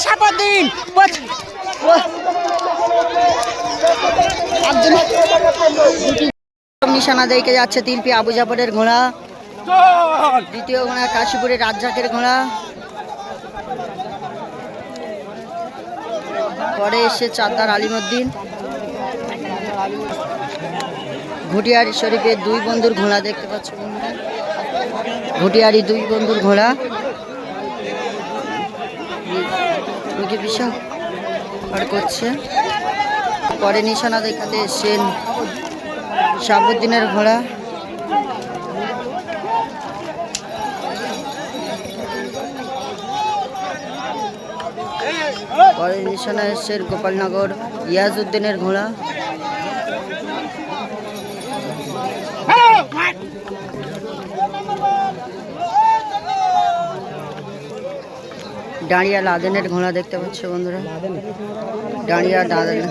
সাপদিন নিশানা দেখে যাচ্ছে তিলপি আবু জাফরের ঘোড়া, দ্বিতীয় ঘোড়া কাশীপুরের রাজ্জাকের ঘোড়া, পরে এসে চাঁদার আলিমউদ্দিন। ঘুটিয়ারি শরীফের দুই বন্ধুর ঘোড়া দেখতে পাচ্ছ বন্ধুরা, ঘুটিয়ারি দুই বন্ধুর ঘোড়া বিশাল আর করছে। পরে নিশানা দেখাতে এসছেন শাহাবুদ্দিনের ঘোড়া, পরে নিশানা এসছেন গোপালনগর ইয়াজউদ্দিনের ঘোড়া, ডাঁড়িয়া লাদেনের ঘোড়া দেখতে পাচ্ছ বন্ধুরা, ডাঁড়িয়া লাদেন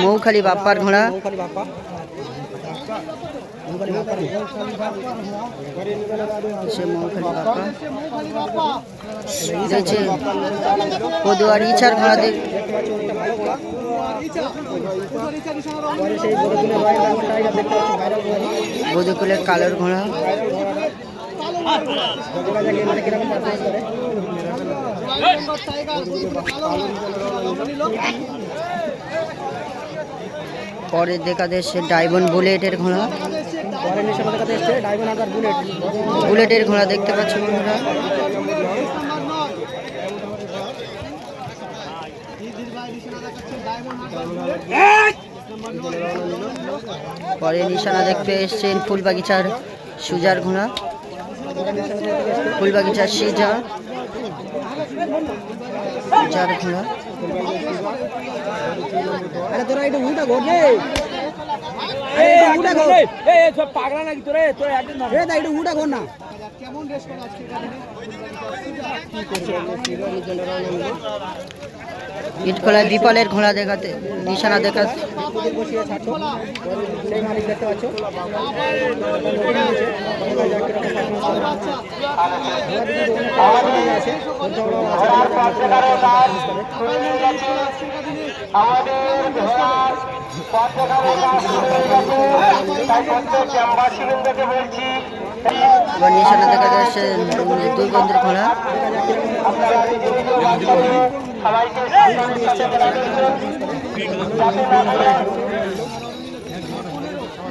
মৌখালি বাপ্পার ঘোড়া, পদুয়ার ইছার ঘোড়া দেখ, বধুকুলের কালোর ঘোড়া, পরে দেখা যাচ্ছে ডায়মন বুলেটের ঘোড়া, বুলেটের ঘোড়া দেখতে পাচ্ছ বন্ধুরা। পরে নিশানা দেখতে এসছেন ফুলবাগিচার সুজার ঘোড়া, ফুলবাগিচার সুজার ঘোড়া, ইটখোলায় বিপালের ঘোড়া দেখাতে নিশানা দেখা, নিশানা দেখা যাচ্ছে দুই বন্ধুর ঘোড়া,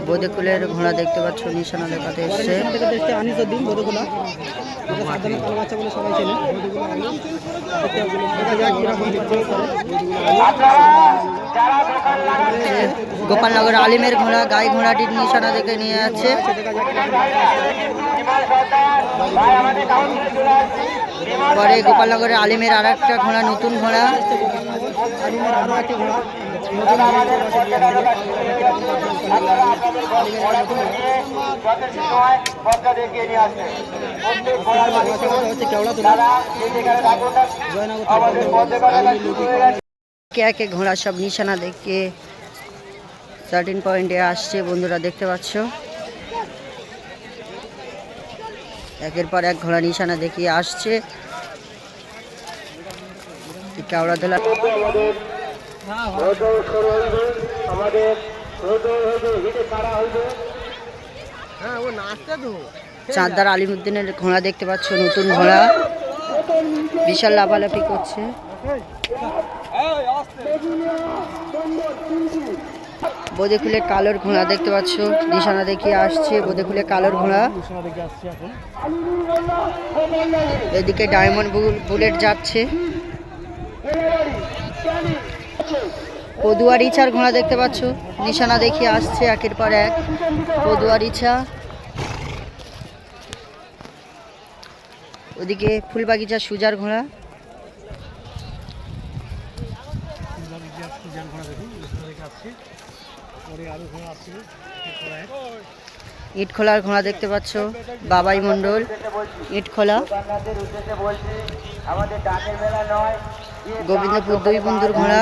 বৌদিকুলের ঘোড়া দেখতে পাচ্ছ নিশানা দেখাতে এসছে। গোপালনগর আলিমের ঘোড়া গাই ঘোড়াটির নিশানা দেখে নিয়ে যাচ্ছে। পরে গোপালনগরের আলিমের আর একটা ঘোড়া, নতুন ঘোড়া, একে ঘোড়া সব নিশানা দেখে 13 পয়েন্টে আসছে বন্ধুরা দেখতে পাচ্ছ। একের পর এক ঘোড়া নিশানা দেখিয়ে আসছে। কেওড়া দোলা চাঁদার আলিমউদ্দিনের ঘোড়া দেখতে পাচ্ছ, নতুন ঘোড়া, বিশাল লাফালাফি করছে। বৌদিকুলের কালোর ঘোড়া দেখতে পাচ্ছ নিশানা দেখিয়ে আসছে, বৌদিকুলের কালোর ঘোড়া। এদিকে ডায়মন্ড বুলেট যাচ্ছে। পদুয়ার ইছার ঘোড়া দেখতে পাচ্ছ নিশানা দেখিয়ে আসছে একের পর এক। পদুয়ার ইছা, ওদিকে ফুলবাগিচার সুজার ঘোড়া, ইটখোলার ঘোড়া দেখতে পাচ্ছ বাবাই মণ্ডল ইটখোলা। গোবিন্দপুর দুই বন্ধুর ঘোড়া,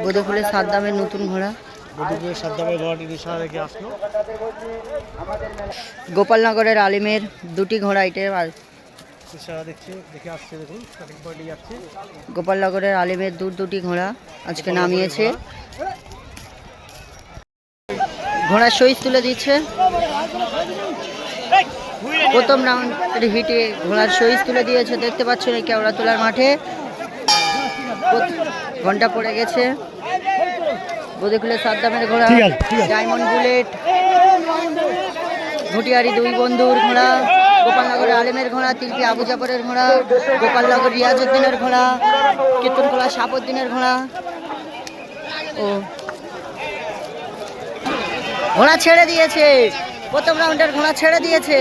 বোধফুলের সাদ্দামের নতুন ঘোড়া। বধূপুরের সাদ্দামের ঘোড়াটি নিশানা রেখে আসলো। গোপালনগরের আলিমের দুটি ঘোড়া এটে নিশানা দেখে আসছে, দেখুন সঠিক পয়েন্টে যাচ্ছে। গোপালনগরের আলিমের দুটি ঘোড়া আজকে নামিয়েছে। ঘোড়ার সইজ তুলে দিচ্ছে। প্রথম রাউন্ডের হিটে ঘোড়ার সইজ তুলে দিয়েছে, দেখতে পাচ্ছেন এই কেওড়া তোলার মাঠে। ঘন্টা পড়ে গেছে। বদিকুলের সাদ্দামের ঘোড়া, ডায়মন্ড বুলেট, ঘুটিয়ারি দুই বন্ধুর ঘোড়া, গোপালনগরের আলিমের ঘোড়া, তিলপি আবু জাফরের ঘোড়া, গোপালনগর রিয়াজউদ্দিনের ঘোড়া, কীর্তনখোলা সাপউদ্দিনের ঘোড়া। ও ঘোড়া ছেড়ে দিয়েছে, প্রথম রাউন্ডের ঘোড়া ছেড়ে দিয়েছে।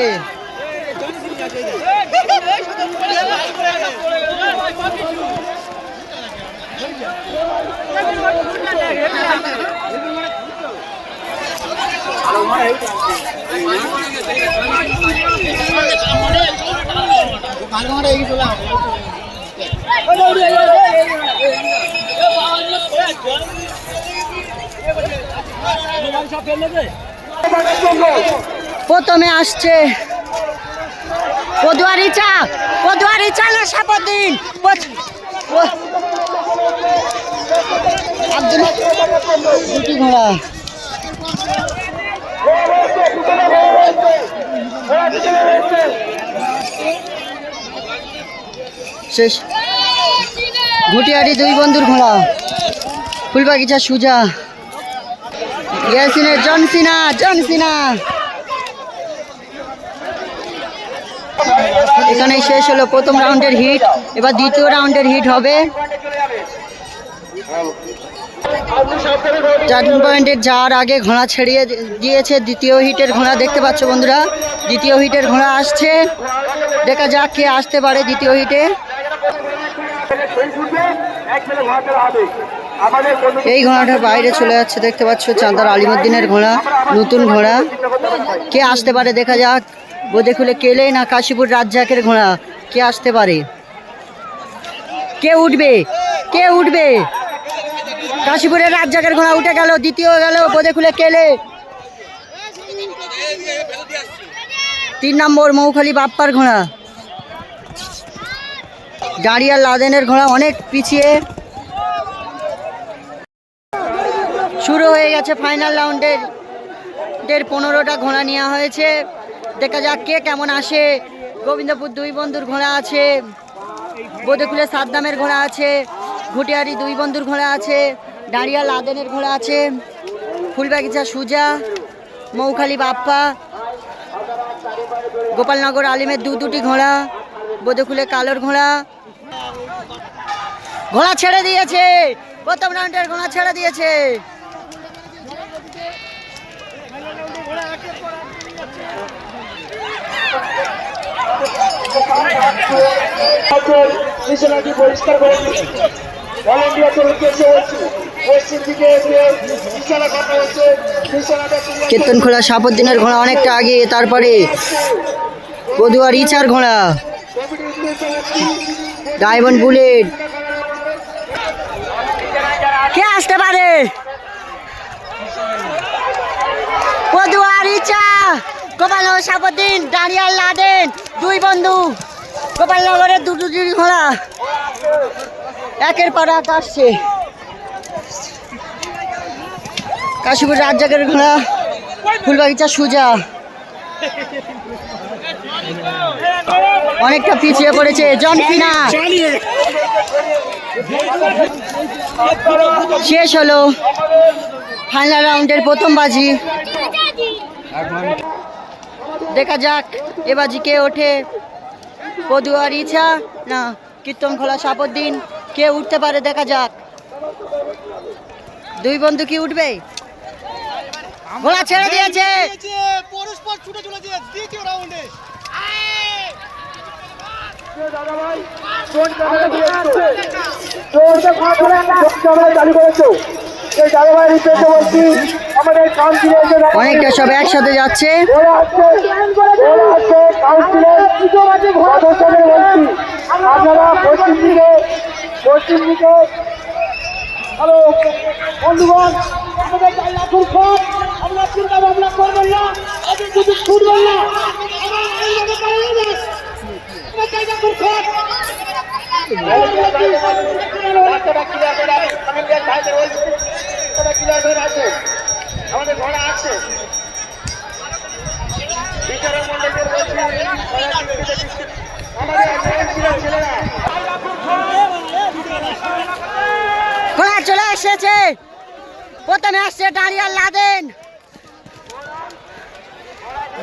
প্রথমে আসছে পদুয়ারি চা না সাপউদ্দিন। দুটি ঘোড়া শেষ। ঘুটিয়ারি দুই বন্ধুর ঘোড়া, ফুলবাগিচা সুজা, ইয়াসিনের জনসিনা। এখানেই শেষ হলো প্রথম রাউন্ডের হিট। এবার দ্বিতীয় রাউন্ডের হিট হবে। 4 পয়েন্টের যাওয়ার আগে ঘোড়া ছেড়িয়ে দিয়েছে দ্বিতীয় হিটের ঘোড়া, দেখতে পাচ্ছ বন্ধুরা। দ্বিতীয় হিটের ঘোড়া আসছে, দেখা যাক কে আসতে পারে দ্বিতীয় হিটে। এই ঘোড়াটা বাইরে চলে যাচ্ছে, দেখতে পাচ্ছ চাঁদার আলিমুদ্দিনের ঘোড়া, নতুন ঘোড়া। কে আসতে পারে দেখা যাক। বোদেখুলে কেলে না কাশীপুর রাজ্জাকের ঘোড়া, কে আসতে পারে? কে উঠবে? কাশীপুরের রাজ্জাকের ঘোড়া উঠে গেল, দ্বিতীয় গেল বোদেখুলে কেলে। 3 নম্বর মৌখালি বাপ্পার ঘোড়া। ডাঁড়িয়ার লাদেনের ঘোড়া অনেক পিছিয়ে। শুরু হয়ে গেছে ফাইনাল রাউন্ডের 15টা ঘোড়া নেওয়া হয়েছে। দেখা যাক কে কেমন আসে। গোবিন্দপুর দুই বন্ধুর ঘোড়া আছে, বোদেকুলের সাদ্দামের ঘোড়া আছে, ঘুটিয়ারি দুই বন্ধুর ঘোড়া আছে, ডাঁড়িয়া লাদেনের ঘোড়া আছে, ফুলবাগিচা সুজা, মৌখালি বাপ্পা, গোপালনগর আলিমের দুটি ঘোড়া, বোদেকুলে কালোর ঘোড়া। ঘোড়া ছেড়ে দিয়েছে, প্রথম রাউন্ডের ঘোড়া ছেড়ে দিয়েছে। পরিষ্কার করে কীর্তনখোলা সাপউদ্দিনের ঘোড়া অনেকটা আগে, তারপরে পদুয়ার ইচার ঘোড়া, ডায়মন্ড বুলেট। কে আসতে পারে? পদুয়ার ইচা, গোপালনগর সাপউদ্দিন, ডাঁড়িয়ার লাদেন দুই বন্ধু, গোপালনগরের দুটি ঘোড়া একের পর এক আসছে। কাশীপুর রাজ্জাকের ঘোড়া, ফুলবাগিচা সুজা অনেকটা পিছিয়ে পড়েছে। জনসিনা শেষ হলো ফাইনাল রাউন্ডের প্রথম বাজি। দেখা যাক এ বাজি কে ওঠে। পদুয়ার ইচ্ছা না কীর্তনখোলা সাপউদ্দিন, কে উঠতে পারে দেখা যাক। দুই বন্ধু কি উঠবে? ঘোড়া ছেড়ে দিয়েছে, পরস্পর ছুটে চলেছে দ্বিতীয় রাউন্ডে। অনেকটা সব একসাথে যাচ্ছে। হ্যালো বন্ধুগণ, আমাদের জায়গা খুব কম, আপনারা চিন্তা ভাবনা করবেন না, এদের কিছু ছুটবেন না, আমার এইভাবে পালিয়ে যান। আমার জায়গা খুব কম। আমাদের ঘোড়া আছে বিচারক মন্ডলীদের বলছি আমাদের ছেলেরা ঘোড়া চলে এসেছে। প্রথমে আসছে ডারিয়াল লাদেন,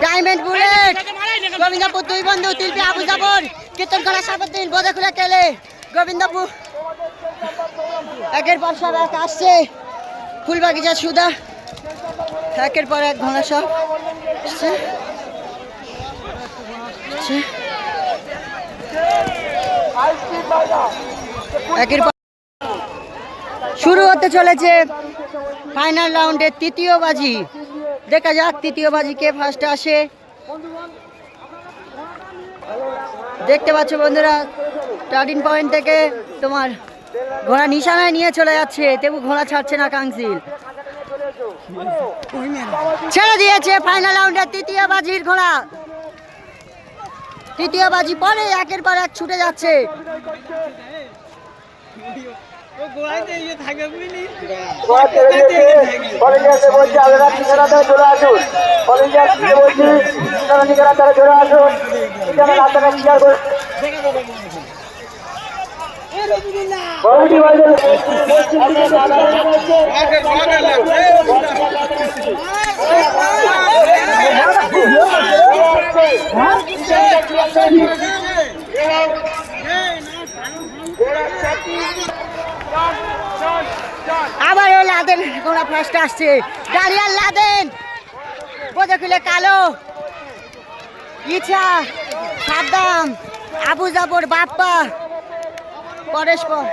ডায়মন্ড বুলেট, গোবিন্দপুর দুই বন্ধু, তিলপি আবু জাবর, কীর্তন করা সাপদ্দিন, বোধে খুলে কেলে, গোবিন্দপুর একের পর সব এক আসছে। ফুলবাগিচা সুদা, একের পর এক ঘোড়া সব আসছে। একের পর শুরু হতে চলেছে ফাইনাল রাউন্ডের তৃতীয় বাজি। দেখা যাক তৃতীয় বাজি কে ফার্স্টে আসে। দেখতে পাচ্ছ বন্ধুরা, স্টার্টিং পয়েন্ট থেকে তোমার ঘোড়া নিশানায় নিয়ে চলে যাচ্ছে, তবু ঘোড়া ছাড়ছে না কাংসিল। ছেড়ে দিয়েছে ফাইনাল রাউন্ডের তৃতীয় বাজির ঘোড়া। তৃতীয় বাজি পরে একের পর এক ছুটে যাচ্ছে। আবারও লাদেন ঘোড়া ফার্স্ট আসছে। ডারিয়াল লাদেন, বোঝা খুলে কালো, ইচ্ছা, সাদ্দাম, আবু জাবর, বাপ্পা, পরেশপর,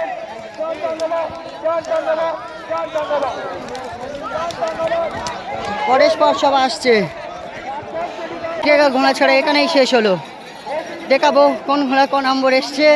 পরেশপর সব আসছে। কে ঘোড়া ছাড়া এখানেই শেষ হলো। দেখাবো কোন ঘোড়া কোন নম্বর এসছে।